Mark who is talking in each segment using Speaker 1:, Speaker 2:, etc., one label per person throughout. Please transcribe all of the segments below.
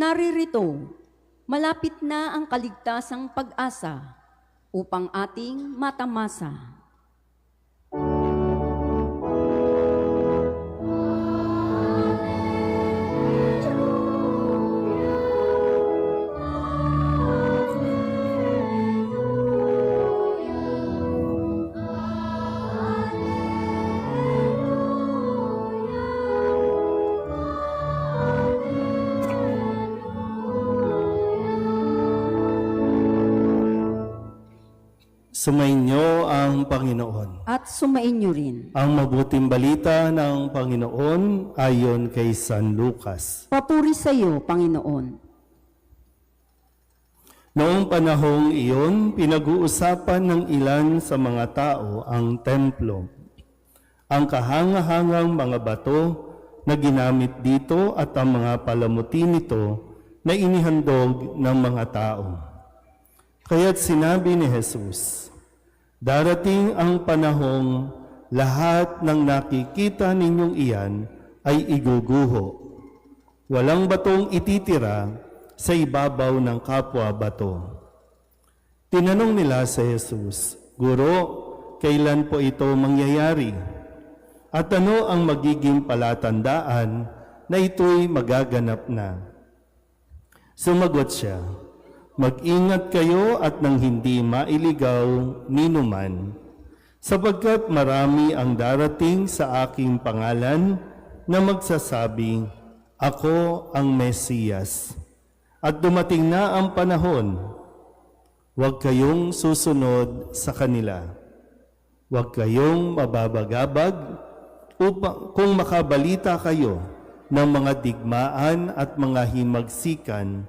Speaker 1: Naririto, malapit na ang kaligtasang pag-asa upang ating matamasa.
Speaker 2: Sumainyo ang Panginoon.
Speaker 1: At sumainyo rin.
Speaker 2: Ang mabuting balita ng Panginoon ayon kay San Lucas.
Speaker 1: Papuri sa iyo, Panginoon.
Speaker 2: Noong panahong iyon, pinag-uusapan ng ilan sa mga tao ang templo, ang kahangahangang mga bato na ginamit dito at ang mga palamuti nito na inihandog ng mga tao. Kaya't sinabi ni Jesus, darating ang panahong lahat ng nakikita ninyong iyan ay iguguho. Walang batong ititira sa ibabaw ng kapwa bato. Tinanong nila sa Jesus, Guro, kailan po ito mangyayari? At ano ang magiging palatandaan na ito'y magaganap na? Sumagot siya, mag-ingat kayo at nang hindi mailigaw ninuman, sapagkat marami ang darating sa aking pangalan na magsasabi, Ako ang Mesiyas. At dumating na ang panahon, huwag kayong susunod sa kanila. Huwag kayong mababagabag kung makabalita kayo ng mga digmaan at mga himagsikan.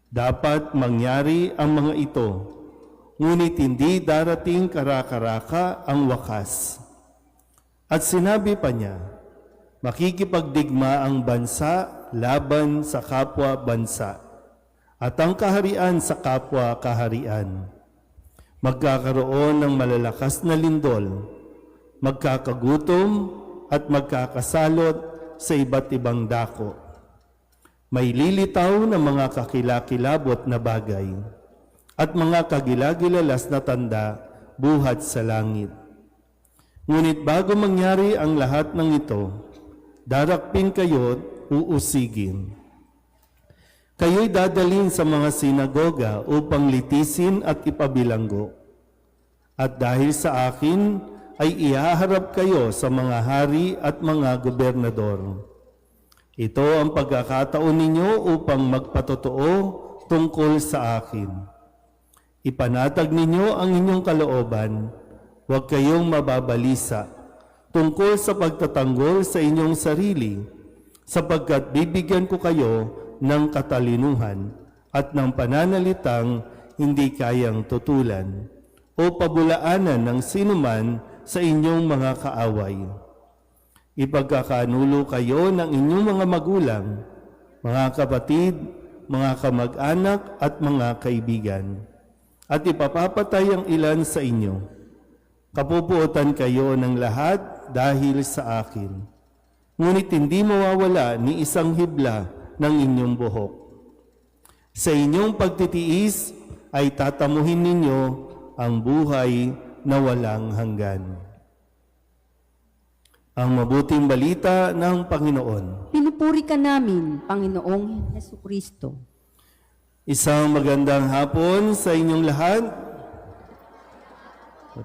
Speaker 2: Dapat mangyari ang mga ito, ngunit hindi darating karakaraka ang wakas. At sinabi pa niya, makikipagdigma ang bansa laban sa kapwa bansa, at ang kaharian sa kapwa kaharian. Magkakaroon ng malalakas na lindol, magkakagutom at magkakasalot sa iba't ibang dako. May lilitaw na mga kakilakilabot na bagay at mga kagilagilalas na tanda buhat sa langit. Ngunit bago mangyari ang lahat ng ito, darakpin kayo't uusigin. Kayo'y dadalhin sa mga sinagoga upang litisin at ipabilanggo. At dahil sa akin ay ihaharap kayo sa mga hari at mga gobernador. Ito ang pagkakataon ninyo upang magpatotoo tungkol sa akin. Ipanatag ninyo ang inyong kalooban, huwag kayong mababalisa tungkol sa pagtatanggol sa inyong sarili, sapagkat bibigyan ko kayo ng katalinuhan at ng pananalitang hindi kayang tutulan o pabulaanan ng sinuman sa inyong mga kaaway. Ipagkakanulo kayo ng inyong mga magulang, mga kapatid, mga kamag-anak at mga kaibigan, at ipapapatay ang ilan sa inyo. Kapupuotan kayo ng lahat dahil sa akin. Ngunit hindi mawawala ni isang hibla ng inyong buhok. Sa inyong pagtitiis ay tatamuhin ninyo ang buhay na walang hanggan. Ang mabuting balita ng Panginoon.
Speaker 1: Pinupuri ka namin, Panginoong Hesukristo.
Speaker 2: Isang magandang hapon sa inyong lahat.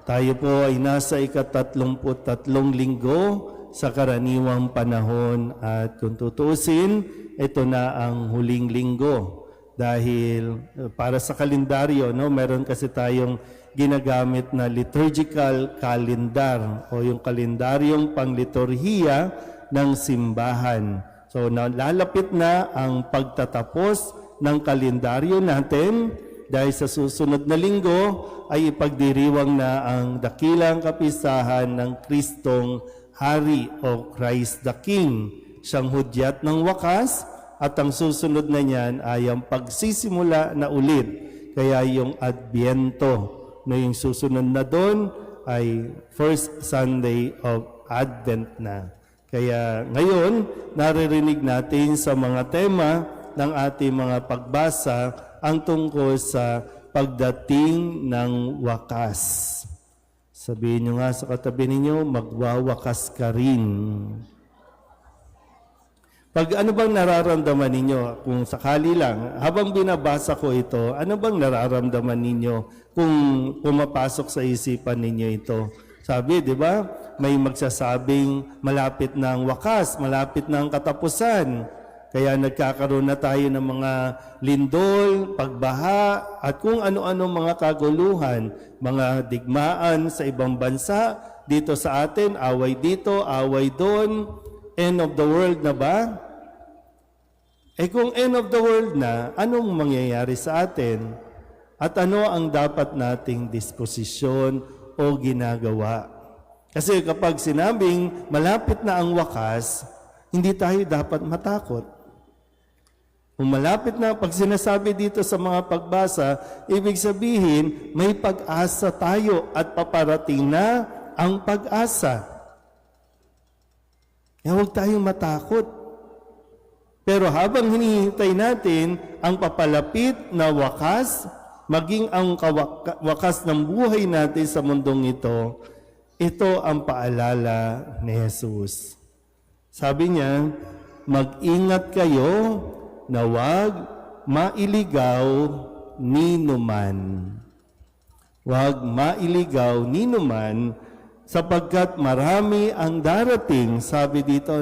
Speaker 2: Tayo po ay nasa ika-33 linggo sa karaniwang panahon at kung tutusin, ito na ang huling linggo. Dahil para sa kalendaryo, meron kasi tayong ginagamit na liturgical calendar o yung kalendaryong pangliturhiya ng simbahan. So nalalapit na ang pagtatapos ng kalendaryo natin dahil sa susunod na linggo ay ipagdiriwang na ang dakilang kapistahan ng Kristong Hari o Christ the King. Siyang hudyat ng wakas at ang susunod na niyan ay ang pagsisimula na ulit. Kaya yung Adbyento na yung susunod na doon ay First Sunday of Advent na. Kaya ngayon, naririnig natin sa mga tema ng ating mga pagbasa ang tungkol sa pagdating ng wakas. Sabihin nyo nga sa katabi ninyo, magwawakas ka rin. Ano bang nararamdaman ninyo? Kung sakali lang, habang binabasa ko ito, ano bang nararamdaman ninyo kung pumapasok sa isipan ninyo ito? Sabi, di ba? May magsasabing malapit na ang wakas, malapit na ang katapusan. Kaya nagkakaroon na tayo ng mga lindol, pagbaha, at kung ano-ano mga kaguluhan, mga digmaan sa ibang bansa, dito sa atin, away dito, away doon, end of the world na ba? Kung end of the world na, anong mangyayari sa atin? At ano ang dapat nating disposisyon o ginagawa? Kasi kapag sinabing malapit na ang wakas, hindi tayo dapat matakot. Kung malapit na, pag sinasabi dito sa mga pagbasa, ibig sabihin, may pag-asa tayo at paparating na ang pag-asa. Kaya huwag tayong matakot. Pero habang hinihintay natin ang papalapit na wakas, maging ang wakas ng buhay natin sa mundong ito ang paalala ni Jesus. Sabi niya, mag-ingat kayo na huwag mailigaw ninuman. Huwag mailigaw ninuman sapagkat marami ang darating, sabi dito,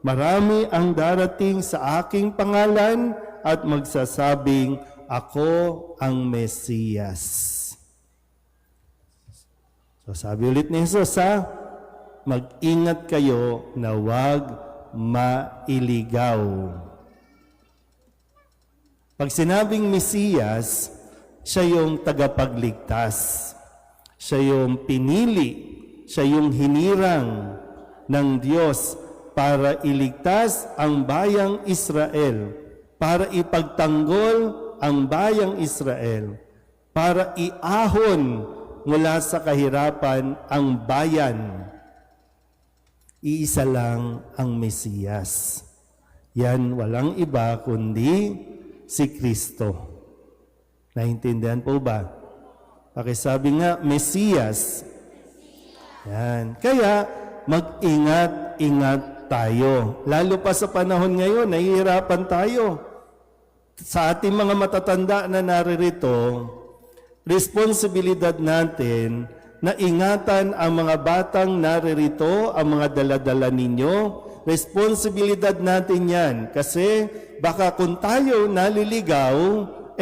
Speaker 2: marami ang darating sa aking pangalan at magsasabing, ako ang Mesiyas. So sabi ulit ni Jesus, mag-ingat kayo na huwag mailigaw. Pag sinabing Mesiyas, siya yung tagapagligtas. Siya yung pinili, siya yung hinirang ng Diyos para iligtas ang bayang Israel, para ipagtanggol ang bayang Israel, para iahon mula sa kahirapan ang bayan. Iisa lang ang Mesiyas. Yan walang iba kundi si Kristo. Naintindihan po ba? Pakisabi nga, Mesiyas. Yan. Kaya, mag-ingat-ingat tayo. Lalo pa sa panahon ngayon, nahihirapan tayo. Sa ating mga matatanda na naririto, responsibilidad natin na ingatan ang mga batang naririto, ang mga daladala ninyo. Responsibilidad natin yan. Kasi baka kung tayo naliligaw,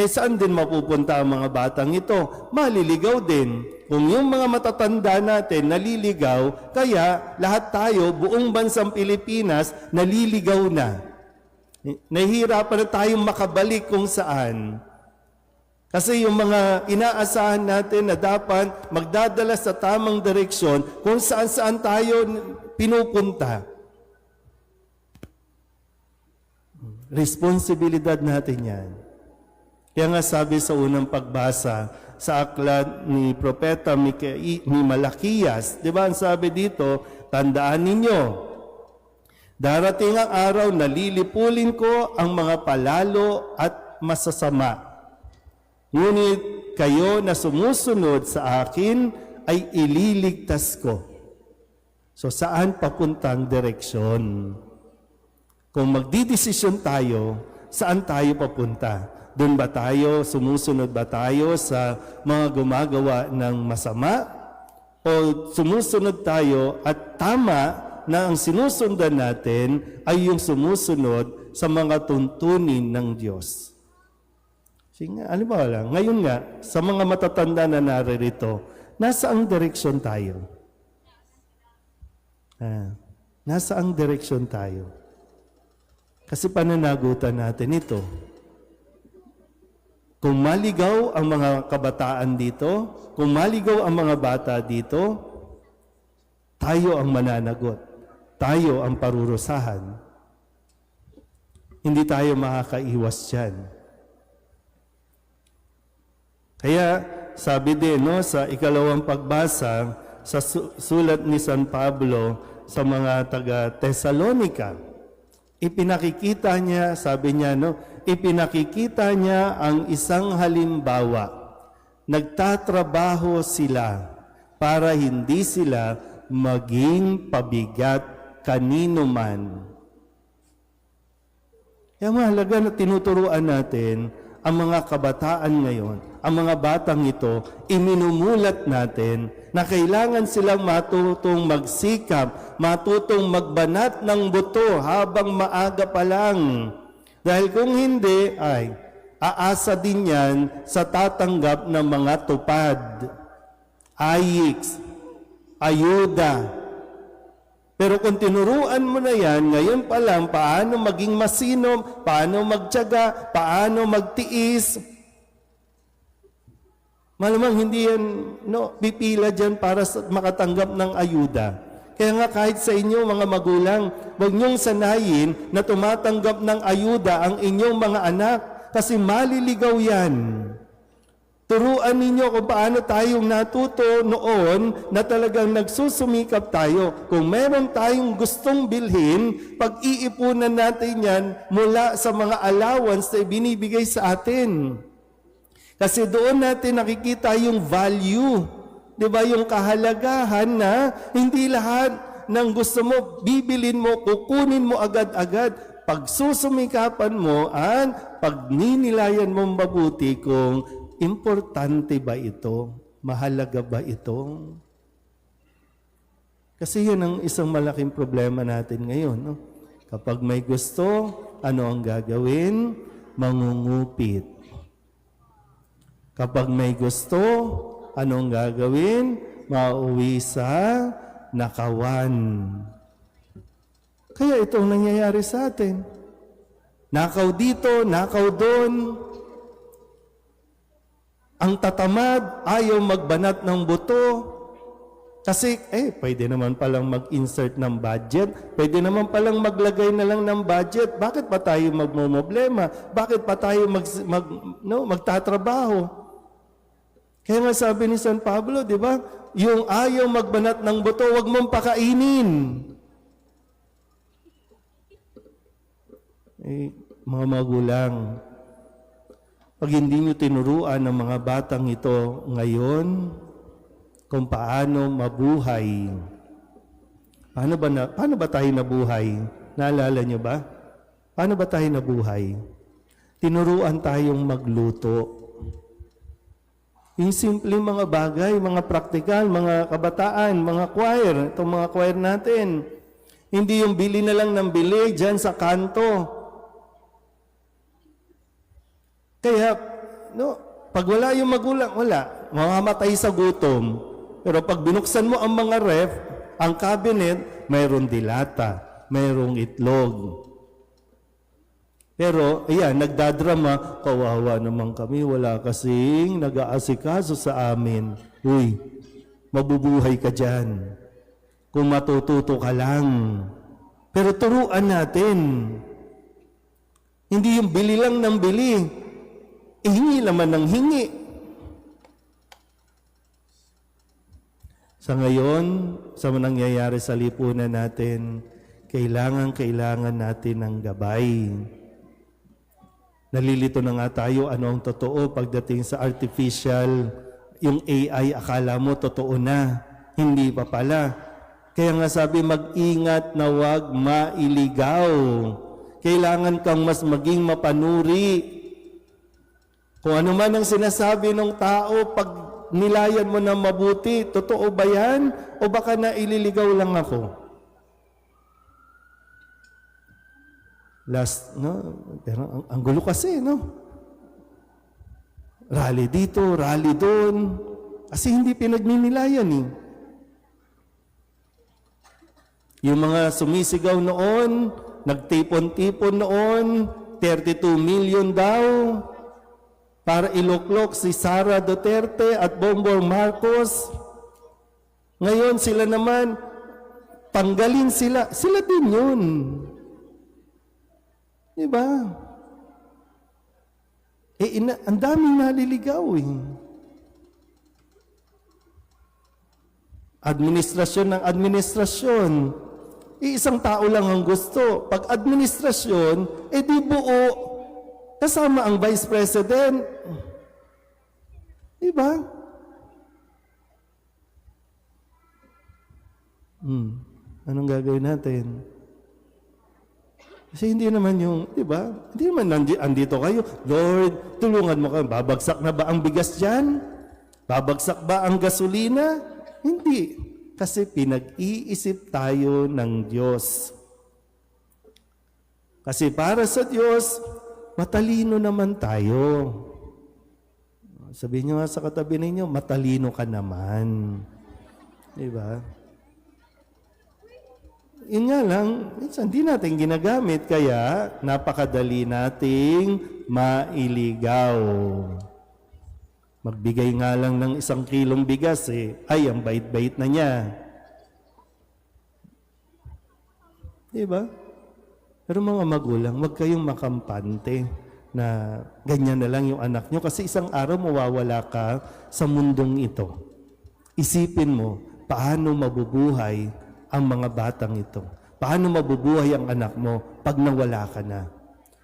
Speaker 2: saan din mapupunta ang mga batang ito? Maliligaw din. Kung yung mga matatanda natin naliligaw, kaya lahat tayo, buong bansang Pilipinas, naliligaw na. Nahihirapan na tayong makabalik kung saan. Kasi yung mga inaasahan natin na dapat magdadala sa tamang direksyon kung saan-saan tayo pinupunta. Responsibilidad natin yan. Kaya nga sabi sa unang pagbasa sa aklat ni Propeta ni Malakias, di ba ang sabi dito, tandaan ninyo, darating ang araw na lilipulin ko ang mga palalo at masasama. Ngunit kayo na sumusunod sa akin ay ililigtas ko. So saan papuntang direksyon? Kung magdidesisyon tayo, saan tayo papunta? Doon ba tayo, sumusunod ba tayo sa mga gumagawa ng masama? O sumusunod tayo at tama na ang sinusundan natin ay yung sumusunod sa mga tuntunin ng Diyos? Sige nga, ba lang? Ngayon nga, sa mga matatanda na naririto, nasaang direksyon tayo? Nasaang direksyon tayo? Kasi pananagutan natin ito. Kung maligaw ang mga kabataan dito, kung maligaw ang mga bata dito, tayo ang mananagot. Tayo ang parurusahan. Hindi tayo makakaiwas dyan. Kaya sabi din sa ikalawang pagbasa sa sulat ni San Pablo sa mga taga Thessalonica, ipinakikita niya, sabi niya, no, ipinakikita niya ang isang halimbawa. Nagtatrabaho sila para hindi sila maging pabigat kanino man. Kaya mahalaga na tinuturuan natin ang mga kabataan ngayon, ang mga batang ito, iminumulat natin na kailangan silang matutong magsikap, matutong magbanat ng buto habang maaga pa lang. Dahil kung hindi, ay aasa din yan sa tatanggap ng mga tupad, AYIX, ayuda. Pero kung tinuruan mo na yan, ngayon pa lang, paano maging masinom, paano magtiyaga, paano magtiis, malamang hindi yan pipila dyan para makatanggap ng ayuda. Kaya nga kahit sa inyo mga magulang, huwag niyong sanayin na tumatanggap ng ayuda ang inyong mga anak kasi maliligaw yan. Turuan ninyo kung paano tayong natuto noon na talagang nagsusumikap tayo. Kung meron tayong gustong bilhin, pag-iipunan natin yan mula sa mga allowance na binibigay sa atin. Kasi doon natin nakikita yung value, di ba? Yung kahalagahan na hindi lahat ng gusto mo, bibilin mo, kukunin mo agad-agad. Pagsusumikapan mo at pagninilayan mo mabuti kung importante ba ito? Mahalaga ba ito? Kasi yun ang isang malaking problema natin ngayon. No? Kapag may gusto, ano ang gagawin? Mangungupit. Kapag may gusto, anong gagawin? Mauwi sa nakawan. Kaya itong nangyayari sa atin. Nakaw dito, nakaw doon. Ang tatamad, ayaw magbanat ng buto. Kasi, pwede naman palang mag-insert ng budget. Pwede naman palang maglagay na lang ng budget. Bakit pa tayo magmumblema? Bakit pa tayo magtatrabaho? Kaya nga sabi ni San Pablo, di ba? Yung ayaw magbanat ng buto, wag mong pakainin. Mga magulang, pag hindi nyo tinuruan ng mga batang ito ngayon kung paano mabuhay, paano ba tayo nabuhay? Naalala nyo ba? Paano ba tayo nabuhay? Tinuruan tayong magluto. Yung simpleng mga bagay, mga praktikal, mga kabataan, mga choir, itong mga choir natin. Hindi yung bili na lang ng bili dyan sa kanto. Kaya, pag wala yung magulang, wala. Mamamatay sa gutom. Pero pag binuksan mo ang mga ref, ang cabinet, mayroong dilata, mayroong itlog. Pero, ayan, nagdadrama, kawawa naman kami, wala kasing nag-aasikaso sa amin. Uy, mabubuhay ka dyan. Kung matututo ka lang. Pero turuan natin. Hindi yung bili lang ng bili. Hingi naman ng hingi. Sa ngayon, sa nangyayari sa lipunan natin, kailangan natin ng gabay. Nalilito na nga tayo, ano ang totoo pagdating sa artificial, yung AI, akala mo totoo na, hindi pa pala. Kaya nga sabi, mag-ingat na wag mailigaw. Kailangan kang mas maging mapanuri. Kung ano man ang sinasabi ng tao, pag nilayan mo na mabuti, totoo ba yan? O baka naililigaw lang ako? Pero ang gulo kasi, Rally dito, rally doon. Kasi hindi pinagninilayan eh. Yung mga sumisigaw noon, nagtipon-tipon noon, 32 million daw, para iluklok si Sara Duterte at Bongbong Marcos. Ngayon sila naman, tanggalin sila. Sila din yun. Diba? Ang daming naliligaw eh. Administrasyon ng administrasyon. Iisang tao lang ang gusto. Pag administrasyon, di buo. Kasama ang Vice President. Diba? Anong gagawin natin? Kasi hindi naman yung, diba? Hindi naman andito kayo. Lord, tulungan mo kami. Babagsak na ba ang bigas dyan? Babagsak ba ang gasolina? Hindi. Kasi pinag-iisip tayo ng Diyos. Kasi para sa Diyos, matalino naman tayo. Sabihin nyo nga sa katabi ninyo, matalino ka naman. Diba? Yun nga lang, minsan di natin ginagamit, kaya napakadali nating mailigaw. Magbigay nga lang ng 1 kilong bigas, ay, ang bait-bait na niya. Diba? Pero mga magulang, wag kayong makampante na ganyan na lang yung anak nyo kasi isang araw mawawala ka sa mundong ito. Isipin mo, paano mabubuhay ang mga batang ito? Paano mabubuhay ang anak mo pag nawala ka na?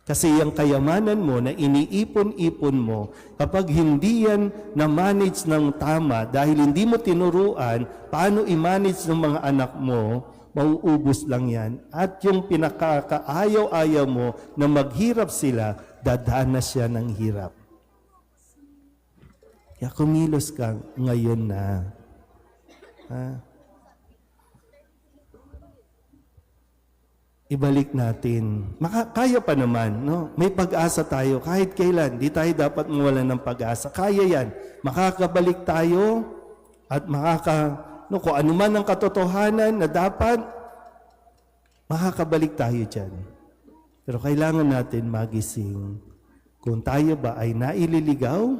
Speaker 2: Kasi yung kayamanan mo na iniipon-ipon mo, kapag hindi yan na-manage ng tama dahil hindi mo tinuruan paano i-manage ng mga anak mo, mauubos lang yan. At yung pinakakaayaw-ayaw mo na maghirap sila, dadanas siya ng hirap. Kaya kumilos ka ngayon na. Ibalik natin. Kaya pa naman, no? May pag-asa tayo kahit kailan. Di tayo dapat mawalan ng pag-asa. Kaya yan. Makakabalik tayo at kung ano man ang katotohanan na dapat, makakabalik tayo dyan. Pero kailangan natin magising. Kung tayo ba ay naililigaw,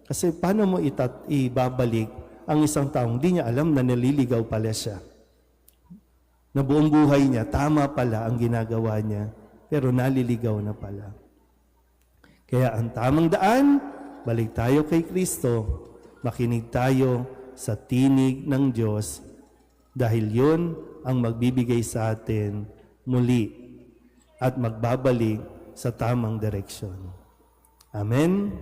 Speaker 2: kasi paano mo ibabalik ang isang taong di niya alam na naliligaw pala siya? Na buong buhay niya, tama pala ang ginagawa niya, pero naliligaw na pala. Kaya ang tamang daan, balik tayo kay Kristo, makinig tayo sa tinig ng Diyos, dahil yun ang magbibigay sa atin muli at magbabalik sa tamang direksyon. Amen?